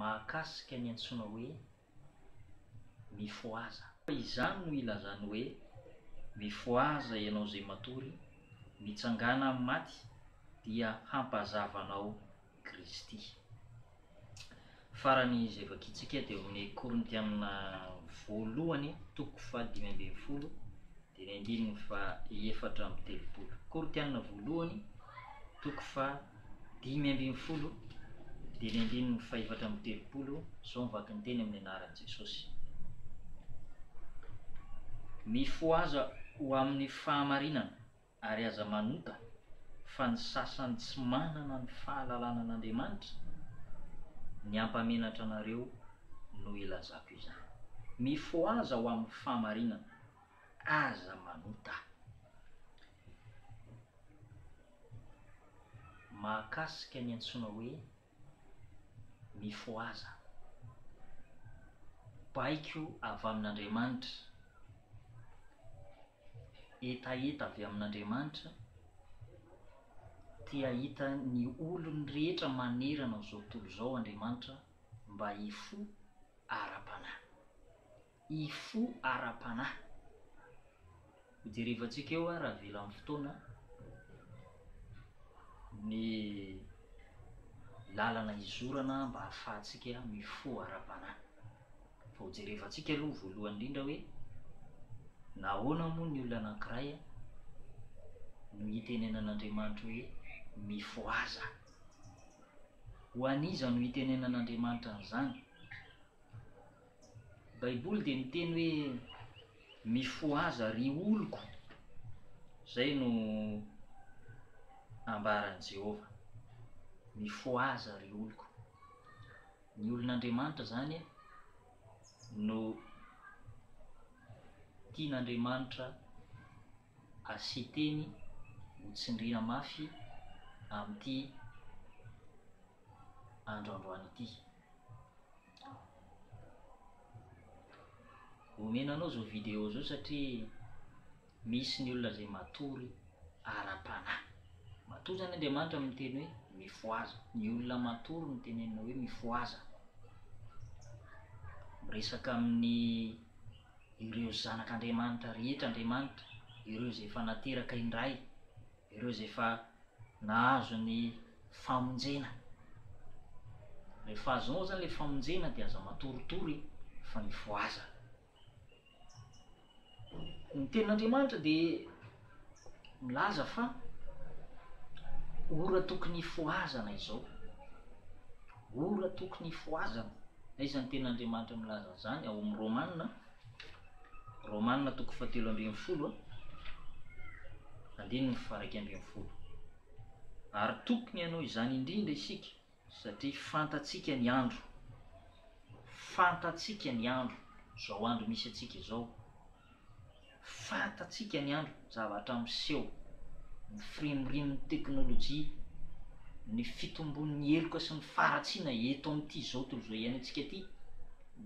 mahakasika ny antsoina hoe mifoaza. Izany no ilazany hoe mifoaza ianao zay matory, mitsangana amin'ny maty dia hampazavanao Kristy. Farany izay vakitsika dia amin'ny Korintiana 1:5-10 dia 2:4-3. Korintiana 1:5-10 dia 2:4-3. Zao mivaky ny teny amin'ny anaran'i Jesosy. Mifoaza ho amin'ny fahamarinana ary aza manota fa ny sasany tsy manana ny fahalalana an'Andriamanitra ny ampamenatra anareo no ilazako izany. Mifoaza ho amin'ny fahamarinana aza manota. Mahakasika ny antsoina hoe mifoaza, baiko avy amin'Andriamanitra, etaeta avy amin'Andriamanitra, tia hita ny olony rehetra manerana zao tontolo zao Andriamanitra mba hifo ara-panahy. Hifo ara-panahy. Hojerevantsika eo raha vela amin'ny fotoana ny lalana izorana mba hahafahantsika mifo ara-panahy. Fa hojerevantsika aloha voalohany indrindra hoe nahoana moa ny olona anankiray no hitenenan'Andriamanitra hoe mifoaza. Ho aniza no hitenenan'Andriamanitra an'izany? Baiboly dia miteny hoe mifoaza ry oloko. Zay no ambaran'i Jehova. Mifoaza ry oloko. Ny olon'Andriamanitra zany no tian'Andriamanitra aseteny ho tsindriana mafy amin'ity androandroany ity. Omenanao zao vidéo zao satria misy ny olona zay matory ara-panahy. Matory zany Andriamanitra miteny hoe mifoaza. Ny olona matory no tenenina hoe mifoaza. Miresaka amin'ny ireo zanak'Andriamanitra rehetra Andriamanitra, ireo zay efa nateraka indray, ireo zay efa nahazo ny famonjena. Rehefa azonao zany le famonjena dia aza matoritory fa mifoaza. Ny tenin'Andriamanitra dia milaza fa ora tokony hifoazana izao. Ora tokony hifoazana. Aiza ny tenin'Andriamanitra milaza zany? Ao amin'ny Romanina 7:12 2:1. Ary tokony ianao izany indrindra isika satria fantatsika ny andro. Fantatsika ny andro. Zao andro misy atsika izao. Fantatsika ny andro, zavatra miseho, ny firimorimon'ny teknôlôjia, ny fitombon'ny heloka sy ny faratsiana eto amin'ity zao tontolo zao iainantsika ity.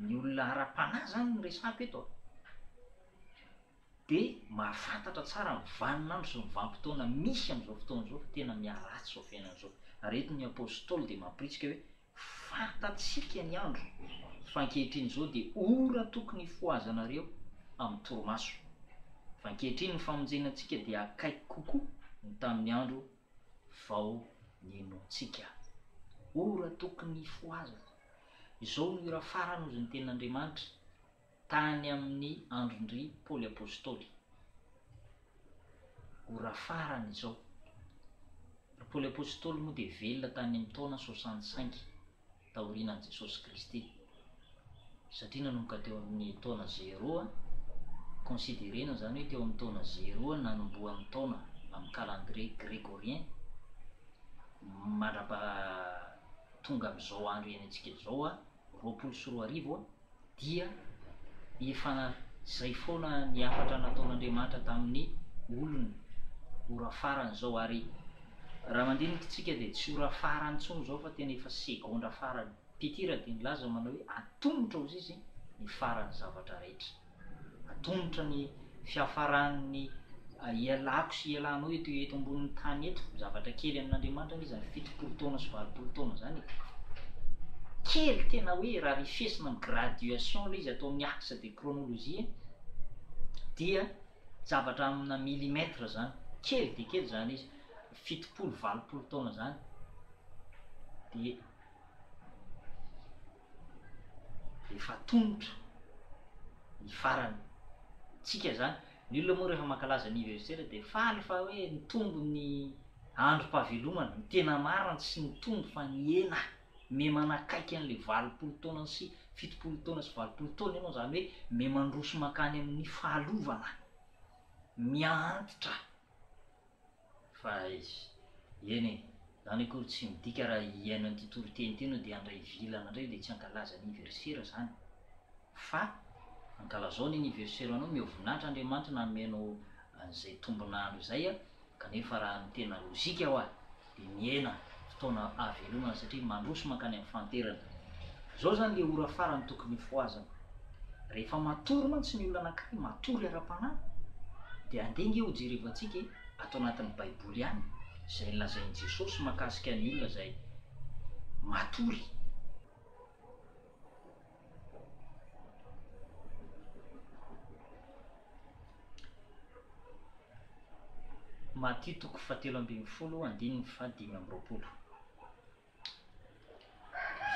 Ny olona ara-panahy zany ny resako eto. Dia mahafantatra tsara ny vaninandro sy ny vanim-potoana misy amin'izao fotoana izao, fa tena miaratsy zao fiainana zao. Ary eto ny apôstôly dia mampiritsika hoe fantatsika ny andro. Fa ankehitriny zao dia ora tokony hifoazanareo amin'ny torimaso. Fa ankehitriny ny famonjenantsika dia akaiky kokoa ny tamin'ny andro vao nienoantsika. Ora tokony hifoazana. Izao no ora farany hozy ny tenin'Andriamanitra tany amin'ny andron-dry Paoly apôstôly. Ora farany izao. Paoly apôstôly moa dia velona tany amin'ny taona 65 taorianan'i Jesosy Kristy. Satria nanomboka teo amin'ny taona 0 considérena zany hoe teo amin'ny taona 0 nanomboan'ny taona amin'ny calendrier grégorien mandrapa tonga amin'izao andro iainantsika izao 24 dia efa zay foana ny afatra nataon'Andriamanitra tamin'ny olony. Ora farany zao. Ary raha mandinikitsika dia tsy ora farany intsony zao fa tena efa segondra farany. Petira dia nilaza manao hoe atongotra ozy izy ny farany zavatra rehetra. Atongotra ny fiafaran'ny ialako sy ialanao eto ambonin'ny tany eto. Zavatra kely amin'Andriamanitra izy 70 taona sy 80 taona zany. kely tena hoe raha rifesina amin'ny graduation le izy atao amin'ny axe de chronologie dia zavatra amina millimetre zany, kely de kely zany izy, 7-valopolo taona zany de efa tongotra ny farany. Tsika zany ny olona moa rehefa mankalaza anniversaire de faly fa hoe nitombo ny androm-pahavelomana, ny tena marina sy nitombo fa ny ena me manakaiky an'le 20 taona sy 70 taona sy 20 taona ianao, zany hoe me mandroso makany amin'ny fahalovana, miantitra fa eny zany akory tsy midika raha iaino an'ity toriteny teny de andray vilana indray de tsy ankalaza anniversaire zany, fa ankalazao ny anniversaire anao mihovoninahitra Andriamanitra nanomenao an'izay tombonandro izay a, kanefa raha ny tena lozika ho de miaina fotoana avelomana satria mandroso makany amin'ny fanterana. Zao zany le ora farany tokony foazana. Rehefa matory mantsy ny olona anankiray, matory ara-panahy de andenga ho jerevantsika atao anatin'ny baiboly ihany izay nolazain'i Jesosy mahakasika ny olona izay matory. Matthieu 7:15-5.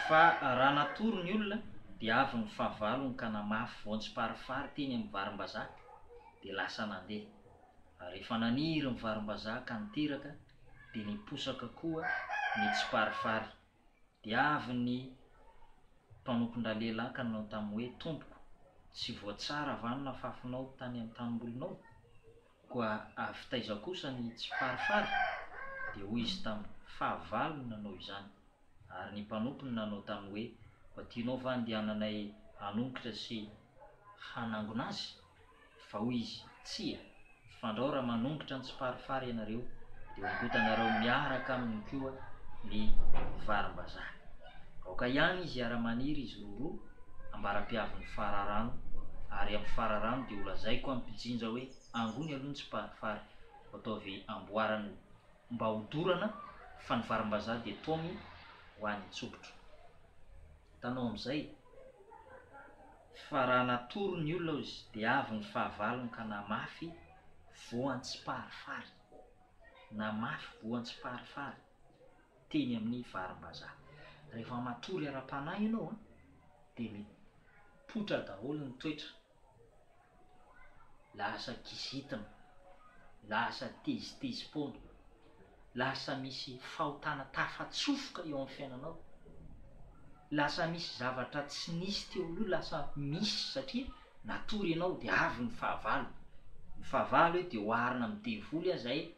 Fa raha natory ny olona dia avy ny fahavalony ka namafy voantsiparifary teny amin'ny varim-bazaha dia lasa nandeha. Rehefa naniry ny varim-bazaha ka niteraka dia niposaka koa ny tsiparifary. Dia avy ny mpanompon-dralehilahy ka nanao tamin'ny hoe tompoko, tsy voatsara vanona fafinao tany amin'ny tanimbolinao, koa avy taiza kosa ny tsiparifary. Dia hoy izy tamin'ny fahavalony nanao izany. Ary ny mpanompony nanao tamin'ny hoe mba tianao va andehananay hanongotra sy hanangona azy? Fa hoy izy, tsia, fandrao raha manongotra ny tsiparifary ianareo dia hongotanareo miaraka aminy koa ny varim-bazaha. Aoka ihany izy ara-maniry izy roa ambara-piavin'ny fararano, ary amin'ny fararano dia holazaiko amin'ny mpijinja hoe angony aloha ny tsiparifary, ataovy amboarany mba hodorana, fa ny varim-bazaha dia tomy ho an'ny tsopotro. Tanao amin'izay, fa raha natory ny olona izy dia avy ny fahavalony ka namafy voantsiparifary, namafy voantsiparifary teny amin'ny varim-bazaha. Rehefa matory ara-panahy ianao dia mipotra daholo ny toetra, lasa kizitina, lasa tezitezi-poana, lasa misy fahotana tafatsofoka eo amin'ny fiainanao, lasa misy zavatra tsy nisy teo aloha lasa misy satria natory ianao dia avy ny fahavalo. Ny fahavalo hoe dia oharina amin'ny devoly izay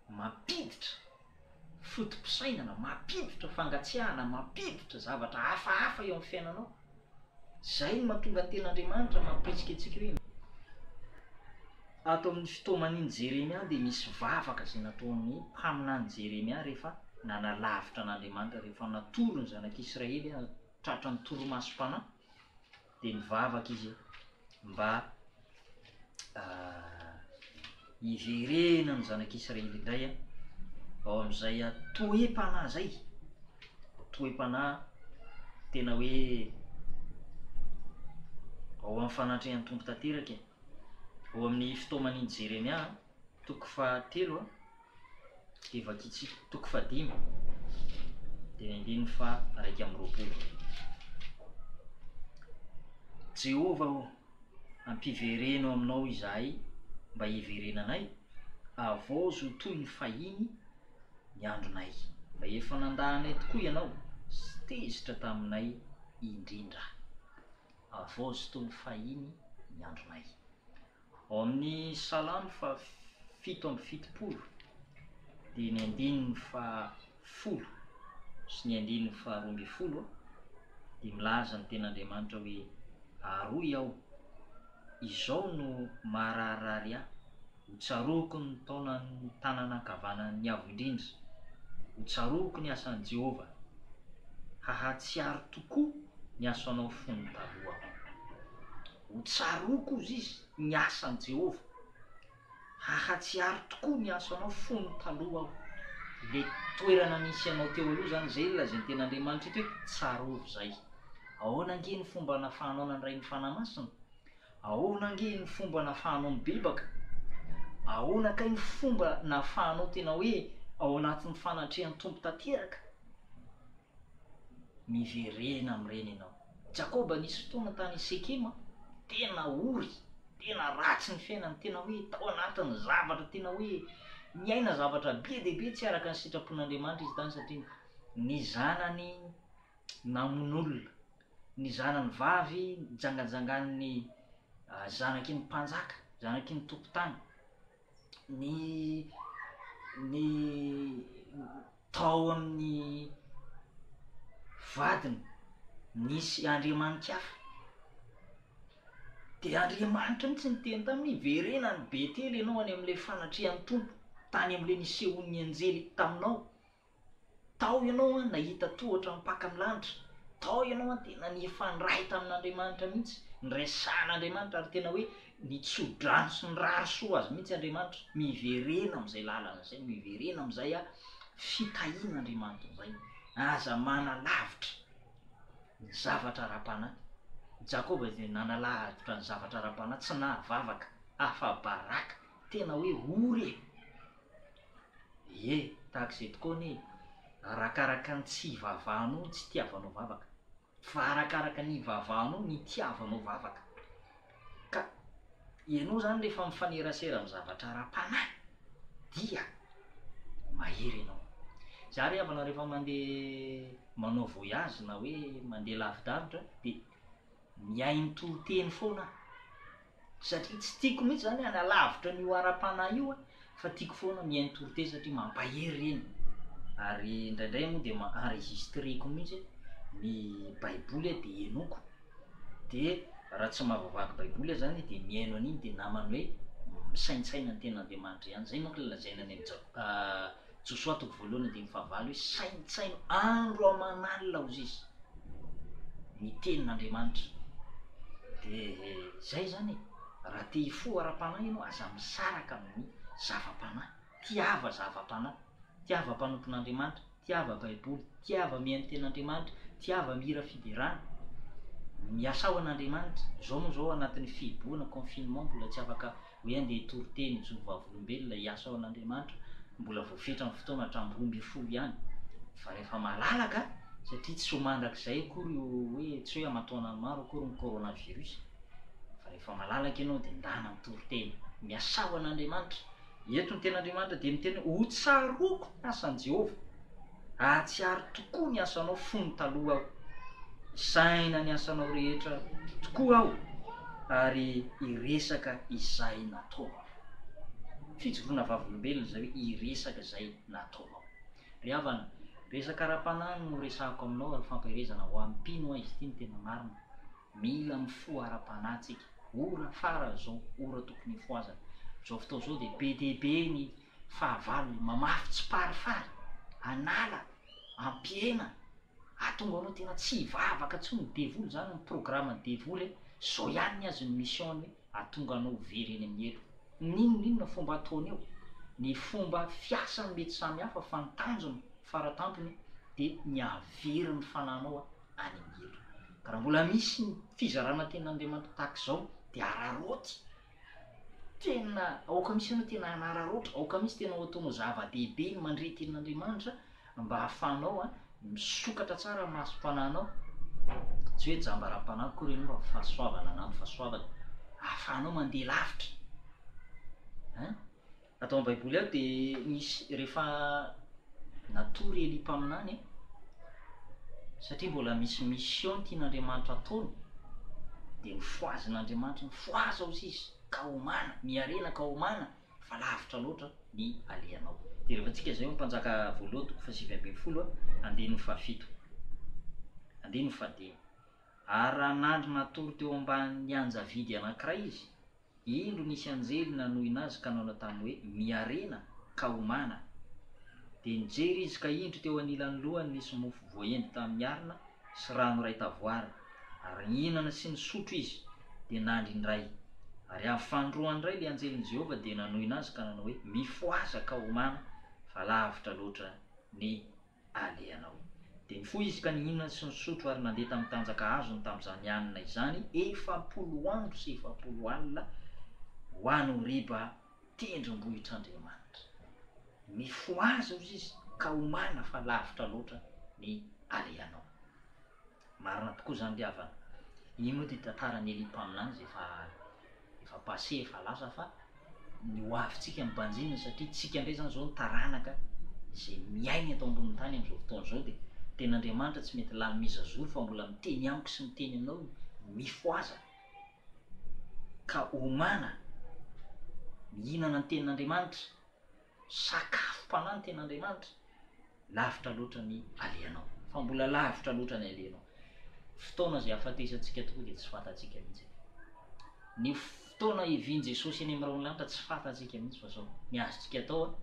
mampiditra fotom-pisainana, mampiditra fangatsiahana, mampiditra zavatra hafahafa eo amin'ny fiainanao. Zay no mahatonga ten'Andriamanitra mampiritsika antsika hoe ato amin'ny fitoman'iny Jeremia dia misy vavaka izay nataon'ny mpaminany Jeremia rehefa nanalavitra an'Andriamanitra, rehefa natory ny zanak'Israely tratra ny toromasom-panahy dia nivavaka izy mba hiverena ny zanak'Israely indray ao amin'izay toe-panahy zay, toe-panahy tena hoe ao amin'ny fanatrehan'ny tompo tanteraka. Ao amin'ny fitoman'iny Jeremia 3 evakitsika 5 dia 9:20. Jehova o, ampivereno aminao izahay mba hiverenanay, avozo toy ny fahiny ny andronay. Mba efa nandahanay tokoa ianao, sy tezitra taminay indrindra. Avozo toy ny fahiny ny andronay. Ao amin'ny Salamo 7:70 dia ny 10:10 sy ny 10:12 dia milaza ny ten'Andriamanitra hoe aroy aho, izao no mararirary aho, ho tsaroko ny taonan'ny tanana ankavanan'ny avo indrindra, ho tsaroko ny asan'i Jehova, hahatsiaro tokoa ny asanao fony taloha. Ho tsaroko izy ny asan'i Jehova, hahatsiaro tokoa ny asanao fony taloha aho. le toerana nisy anao teo aloha zany zay lazay ny ten'Andriamanitra ito hoe tsarovy zay. Ahoana nge ny fomba nafahanao nandray ny fanahy masina? Ahoana nge ny fomba nafahanao mibebaka? Ahoana kay ny fomba nafahanao tena hoe ao anatin'ny fanatrehan'ny tompo tanteraka? Miverena amin'ireny ianao. Jakoba nisy fotoana tany Sekema, tena ory, tena ratsy ny fiainany, tena hoe tao anatin'ny zavatra, tena hoe miaina zavatra be dia be tsy araka ny sitrapon'Andriamanitra izy tany, satria ny zanany namon'olona, ny zanany vavy jangajangan'ny zanaky ny mpanjaka, zanaky ny tompotany, ny tao amin'ny vadiny nisy Andriamanitra hafa. Dia Andriamanitra mitsy ny teny taminy verena ny Betely ianao any amin'ilay fanatrehan'ny tompo, tany amin'ilay nisehon'ny anjely taminao. Tao ianao nahita tohatra mipaka amin'ny lanitra, tao ianao tena nifandray tamin'Andriamanitra mihitsy, nyresahan'Andriamanitra, ary tena hoe nitsodrano sy nirary soa azy mihitsy Andriamanitra. Miverena amin'izay lalana izay, miverena amin'izay fitahiana Andriamanitra izay, aza manalavitra ny zavatra ara-panahy. Jakoba dia nanalavitra ny zavatra ara-panahy, tsy nahavavaka, afa-baraka, tena hoe ory e. Tahaka izay tokoa ny arakaraka ny tsy ivavahanao tsy tiavanao vavaka, fa arakaraka ny ivavahanao ny tiavanao vavaka. Ka ianao zany rehefa mifanerasera amin'ny zavatra ara-panahy dia mahery ianao. Za ry havana rehefa mandeha manao voyage na hoe mandeha lavidavitra dia miay mitoro-teny foana, satria tsy tiako mihitsy zany hanalavitra n'io ara-panahy io, fa tiako foana miay mitoro-teny satria mampahery reny. Ary indraindray moa dia enregistreko mihitsy ny baiboly dia henoko. Dia raha tsy mahavavaky baiboly zany dia miaino an'iny dia namany hoe misaintsaina ny ten'Andriamanitra ihany. Zay manko lazaina ny Josoa toko voalohany dia fahavalo hoe saintsaino andro aman'alina hozy izy, ny tenin'Andriamanitra. Dia zay zany raha te hifo ara-panahy ianao, aza misaraka amin'ny zava-panahy, tiava zava-panahy, tiava mpanompon'Andriamanitra, tiava baiboly, tiava miaino ten'Andriamanitra, tiava mihira fiderana, miasa ao an'Andriamanitra. Zao moa zao anatin'ny fiboana confinement mbola tsy afaka hoe andeha hitoro-teny zovavolombelona hiasa ao an'Andriamanitra, mbola voafetra ny fotoana hatramin'ny 12 ihany. Fa rehefa malalaka, satria tsy ho mandrakizay akory hoe tsy hoe amatoana maro akory ny coronavirus, fa rehefa malalaka ianao dia ndana mitoro-teny, miasa ao an'Andriamanitra. Eto ny ten'Andriamanitra dia miteny ho tsaroko ny asan'i Jehovah, ahatsiaro tokoa ny asanao fony taloha aho, saina ny asanao rehetra tokoa aho, ary iresaka izay nataonao. Fijoroana vavolombelona zay hoe iresaka izay nataonao. Ry havana, resaka ara-panahy no resahako aminao ary fampirezana ho ampino izy ity ny tena marina. Mila mifo ara-panahy tsika, ora fara zao, ora tokony hifoazana. Zao fotoa zao dia be dia be ny fahavalo mamafy tsy parifary, anala, ampiena, ahatonga anao tena tsy hivavaka tsy ny devoly zany, ny programme devoly zao ihany ny azy ny mission hoe ahatonga anao very eny amin'ny elo. Ninon'inona fomba ataony eo, ny fomba fiasany mety samihafa, fa ny tanjony faratampony dia ny havery ny fananao any amin'ny elo. Ka raha mbola misy ny fizarana ten'Andriamanitra tahaka izao dia araroty, tena aoka misy ianao tena hanararotra, aoka misy tena ho ataonao zava-dehibe ny mandre ten'Andriamanitra mba hahafahanao misokatra tsara masom-pananao, tsy hoe jambaram-panahy akory ianao fa fahasoavana anampy fahasoavana, hahafahanao mandeha lavitra. Atao amin'ny baiboly aho dia misy rehefa natory Eli mpaminany, satria mbola misy mission tian'Andriamanitra ataony, dia nifoazin'Andriamanitra, nifoaza ozy izy ka homana, miarena ka homana, fa lavitra loatra ny alehanao. Dia rehefa tsika zay mpanjaka voalohany toko 7:20 andiny fahafito, andiny fahadimy. Ary raha nandro natory teo ambanin'ny anjavidy anankiray izy, indro nisy anjely nanohina azy ka nanao tamy hoe miarena ka homana. Dia nijery izy ka indro teo anilan'ny lohany nisy mofo voaendy tamin'ny arina sy rano ray tavoara, ary nihinana sy nisotro izy dia nandry indray. Ary amin'ny fandroany indray le anjelin'i Jehovah dia nanohina azy ka nanao hoe mifoaza ka homana, fa lavitra loatra ny aleanao. De ny fo izy ka nihinana sy nisotro ary nandeha tamin'ny tanjaka azony tamin'izany anina izany 7 andro sy 7 alina ho any riba tendrombohitr'Andriamanitra. Mifo azy ozy izy ka homana fa lavitra loatra ny aleanao. Marina tokoa zany le havana. Iny moa ty tantarany Elipa aminazy efa passé efa lasa fa ny hoavintsika mibanjina satria tsika ndray zany zao ny taranaka izay miaina eto ambony tany amin'izao fotoana zao de ten'Andriamanitra tsy mety lany mizazoro fa mbola miteny amiko sy miteny aminao mifoaza ka homana mihinana ny tenin'Andriamanitra, sakafo mpanahy ny tenin'Andriamanitra, lavitra loatra ny aleanao, fa mbola lavitra loatra ny aleanao. Fotoana zay ahafatesantsika tokoa de tsy fantatsika mihitsy. Ny fotoana iviany Jesosy eny amin'ny lanitra tsy fantatsika mihitsy fa zao ny azontsika atao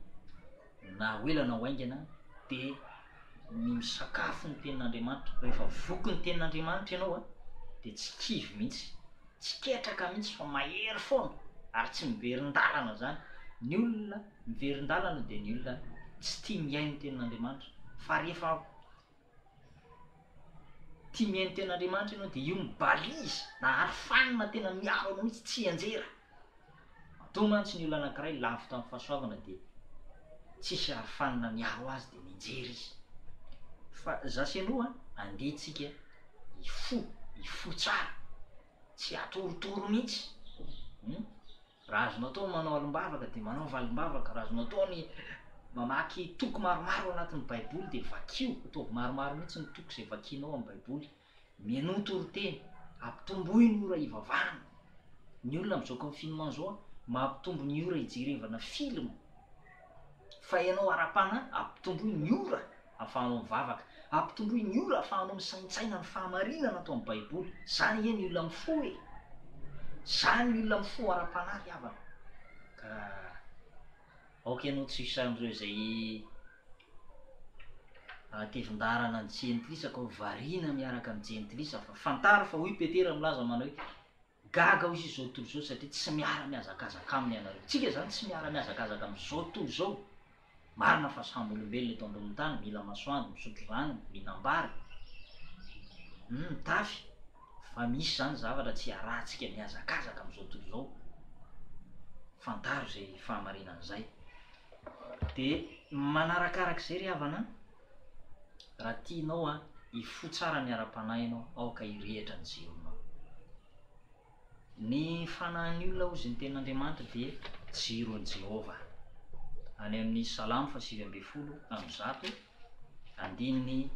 na hoela na hoaingana de ny misakafo ny tenin'Andriamanitra. Rehefa voky ny tenin'Andriamanitra ianao de tsy kivy mihitsy, tsy ketraka mihitsy fa mahery foana ary tsy miverin-dalana zany. Ny olona miverin-dalana de ny olona tsy tia miaino ny tenin'Andriamanitra, fa rehefa tia miaino ny tenin'Andriamanitra ianao de io mibalizy na arifanina tena miaro anao mihitsy tsy anjera. Atao mantsy ny olona anankiray lavo tamin'ny fahasoavana de tsisy arifanina miaro azy de mijery izy. Fa zasy ianao andehitsika ifo tsara, tsy atorotoro mihitsy. Raha azonao atao manao alim-bavaka de manao valim-bavaka, raha azonao atao ny mamaky toko maromaro anatin'ny baiboly de vakio, ataovy maromaro mihitsy ny toko zay vakianao amin'ny baiboly. Mianoto oroteny, ampitomboy ny ora ivavahana. Ny olona am'izao confinement zao mampitombo ny ora ijerevana film, fa ianao ara-panahy ampitomboy ny ora ahafahanao mivavaka, ampitomboy ny ora ahafahanao misaintsaina ny fahamarinana atao amin'ny baiboly. Zany e ny olona mifo e, zany ny olona mifo ara-panahy havana. Ka aoka ianao tsy isan'ireo zay tevin-darana ny jentilisa ka ho variana miaraka amin'ny jentilisa, fa fantaro fa hoy Petera milaza manao hoe gaga hoy izy zao tontolo zao satria tsy miara-miazakazaka aminy ianareo. Tsika zany tsy miara-miazakazaka amin'izao tontolo zao. Marina fa samy olombelona eto ambony tany mila masoandro, misotro rano, mihinam-bary, mitafy, fa misy zany zavatra tsy arahantsika miazakazaka amin'izao tontolo zao. Fantaro zay fahamarinan'izay. De manarakarak'izay ry havana, raha tianao ifo tsara ny ara-panahy ianao, aoka hirehitra ny jironao. Ny fanahin'ny olona ozy ny tenin'Andriamanitra de jiron'i Jehova. Any amin'ny Salamo 8:1 andininy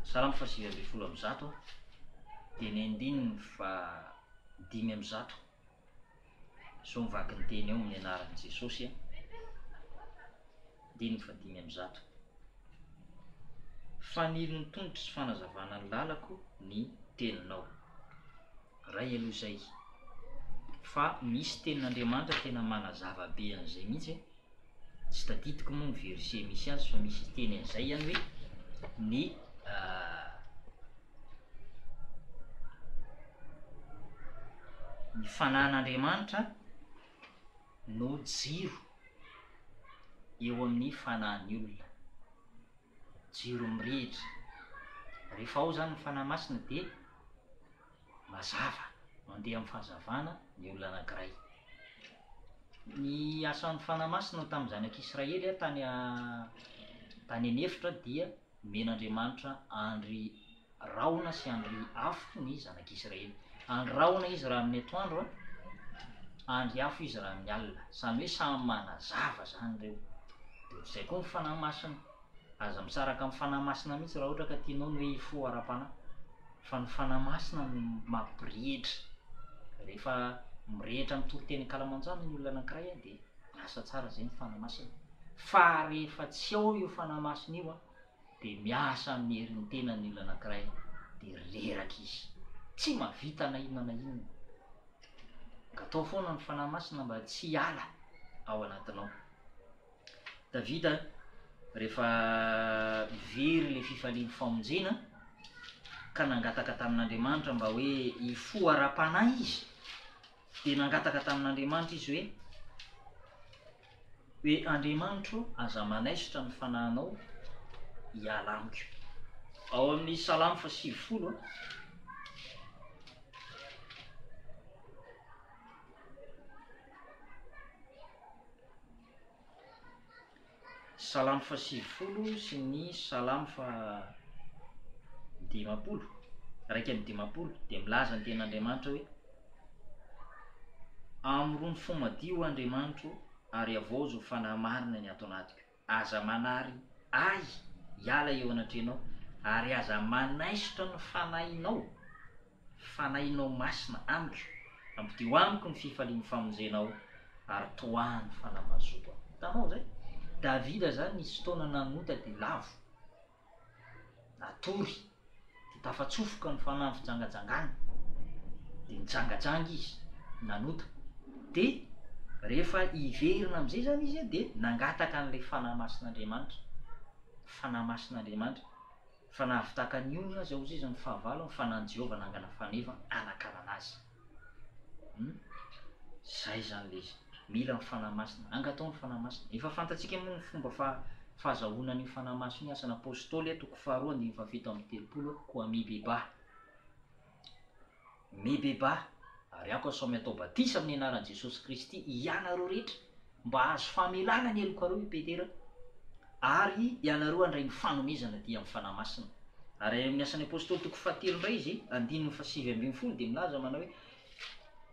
Salamo 8:1 de ny andininy 5:1 zao mivaky ny teny eo amin'ny anaran'i Jesosy andininy 5:1. Fanilo ny tongotry sy fanazavana ny lalako ny teninao. Ray aloha zay, fa misy tenin'Andriamanitra tena manazava be an'izay mihitsy. Tsy tadidiko moa ny verset misy azy fa misy teny an'izay ihany hoe ny fanan'Andriamanitra no jiro eo amin'ny fanahin'ny olona, jiro mirehitra. Rehefa ao zany ny fanahy masina de mazava, mandeha amin'ny fahazavana ny olona anankiray. Ny asan'ny fanahy masina tamin'ny zanak'Israely tany anefitra dia men'Andriamanitra andry raona sy andry afo ny zanak'Israely. Andry raona izy raha amin'ny atoandro, andry afo izy raha amin'ny alina, zany hoe samy manazava zany reo. De zay koa ny fanahy masina, aza misaraka amin'ny fanahy masina mihitsy raha ohatra ka tianao ny hoe ifo ara-panahy, fa ny fanahy masina no mampirehitra. Rehefa mirehitra mitoro teny kalamanjana ny olona anankiray de miasa tsara zay ny fanahy masina. Fa rehefa tsy ao io fanahy masina io de miasa amin'ny herin'ny tena ny olona anankiray de reraka izy, tsy mahavita na inona na inona. Ka atao foana ny fanahy masina mba tsy hiala ao anatinao. Davida rehefa very le fifalian'ny famonjena ka nangataka tamin'Andriamanitra mba hoe ifo ara-panahy izy, de nangataka tamin'Andriamanitra izy hoe hoe Andriamanitro aza manaisitra ny fanahinao hiala amiko. Ao amin'ny Salamo 80 Salamo 80 sy ny Salamo 50 raika amin'ny 50 dia milaza ny ten'Andriamanitra hoe amrony fomadio Andriamanitro ary avozo fanahy marina ny ato anatiko. Aza manary ahy hiala eo anatrenao ary aza manaisitra ny fanahinao masina amiko, ampidio amiko ny fifaliany famonjenao ary toahany fanamazoa. Hitanao zay, Davida zany nisy fotoana nanota dia lavo, natory, dia tafatsofoka ny fanahy fijangajangana, dia nijangajanga izy, nanota. Dia rehefa iverina am'izay zany izy dia nangataka an'ilay fanahy masin'Andriamanitra, fa nahavitaka ny olona azy ao zay ny fahavalo, ny fanahin Jehovah nangana faneva anakarana azy. Zay zany le izy, mila ny fanahy masina, angatao ny fanahy masina. Efa fantatsika moa ny fomba fahazahoana ny fanahy masina, ny asan'ny apôstôly toko 2:7 koa mibeba ary ako asao atao batisa amin'ny anaran'i Jesosy Kristy ianareo rehetra mba hazo famelana ny helokareo i Petera ary ianareo andray ny fanomezana dia amin'ny fanahy masina. Ary amin'ny asan'ny apôstôly toko 7 indray izy 7:20 dia milaza manao hoe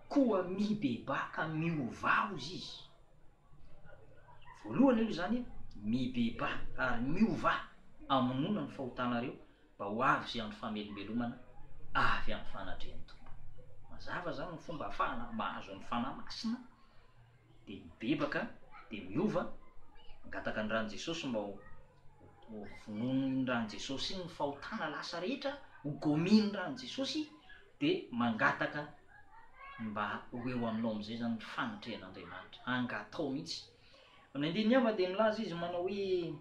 koa mibeba ka miovao izy. Voalohany aloha zany mibeba ary miova amonona ny fahotanareo mba ho avy izay amin'ny famelombelomana avy amin'ny fanatrehan'ny tompo. Mazava zany ny fomba ahafahana mahazo ny fanahy masina dia mibebaka dia miova, mangataka ny ran'i Jesosy mba ho vonoiny ran'i Jesosy iny ny fahotana lasa rehetra, ho gominy ran'i Jesosy, dia mangataka mba ho eo aminao am'izay zany ny fanatrehan'Andriamanitra, angatao mihitsy. Amin'ny andininy ava dia milaza izy manao hoe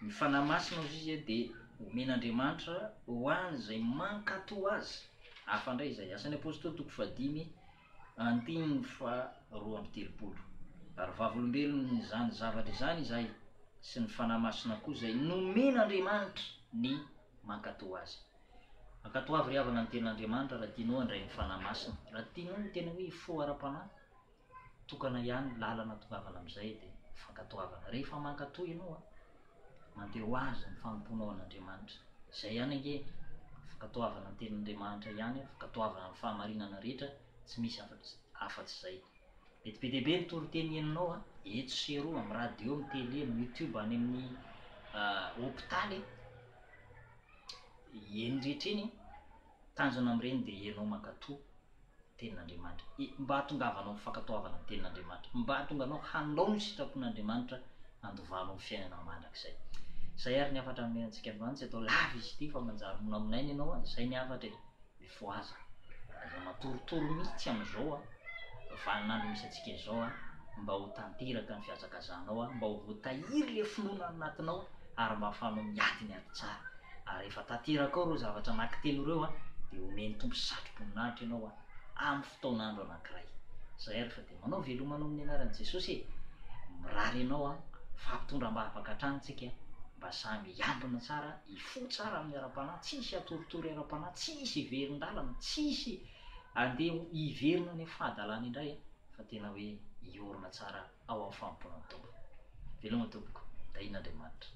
ny fanahy masina ozy izy dia omen'Andriamanitra ho any zay mankatoa azy. Hafa indray izay, asan'ny apôstôly toko 5:2-3 ary vavolombelony zany zavatra izany izay sy ny fanahy masina koa izay nomen'Andriamanitra ny mankatoa azy. Mankatoa avy ry havana ny ten'Andriamanitra raha tianao handray ny fanahy masina. Raha tianao ny tena hoe fo ara-panahy, tokana ihany lalana tokavana amin'izay dia fankatoavana. Rehefa mankatoa ianao mandeha ho azy ny fanomponao an'Andriamanitra. Izay ihany ange fankatoavana ny ten'Andriamanitra ihany, fankatoavana ny fahamarinana rehetra, tsy misy afa-tsy izay. Mety be dehibe ny toriteny henonao eto sy eroa amin'ny radio, amin'ny télé, amin'ny YouTube, any amin'ny hôpitaly, eny rehetra eny, tanjona amin'ireny dia ianao mankatoa ten'Andriamanitra, mba hahatongavanao ny fankatoavana ny ten'Andriamanitra, mba hahatonganao hanao ny sitrapon'Andriamanitra handovanao ny fiainana mandrakizay. Izay ary ny afatra nomenantsika androany, tsy atao lava izy ity fa manjary monamonaina ianao, izay ny afatra e foaza. Aza matorotoro mihitsy amin'izao valinandro misy antsika izao mba ho tanteraka ny fihazakazanao, mba ho voatahiry le finoana anatinao ary mba hahafahanao miady ny ady tsara. Ary rehefa tanteraka ao ireo zavatra anankitelo ireo dia omeny tompo satro-boninahitra ianao amin'ny fotoanandro anankiray. Izay ary fa dia manao velomanao amin'ny anaran'i Jesosy mirary ianao fampitondram-bavaka hatrany tsika mba samy hiambina tsara, hifoha tsara amin'ny ara-panahy, tsisy atoritory ara-panahy, tsisy hiverin-dalana, tsisy andeha hiverina ny fahadalana indray fa tena hoe hiorina tsara ao amin'ny fanompoana ny tompo. Veloma tompoko, dahin'Andriamanitra.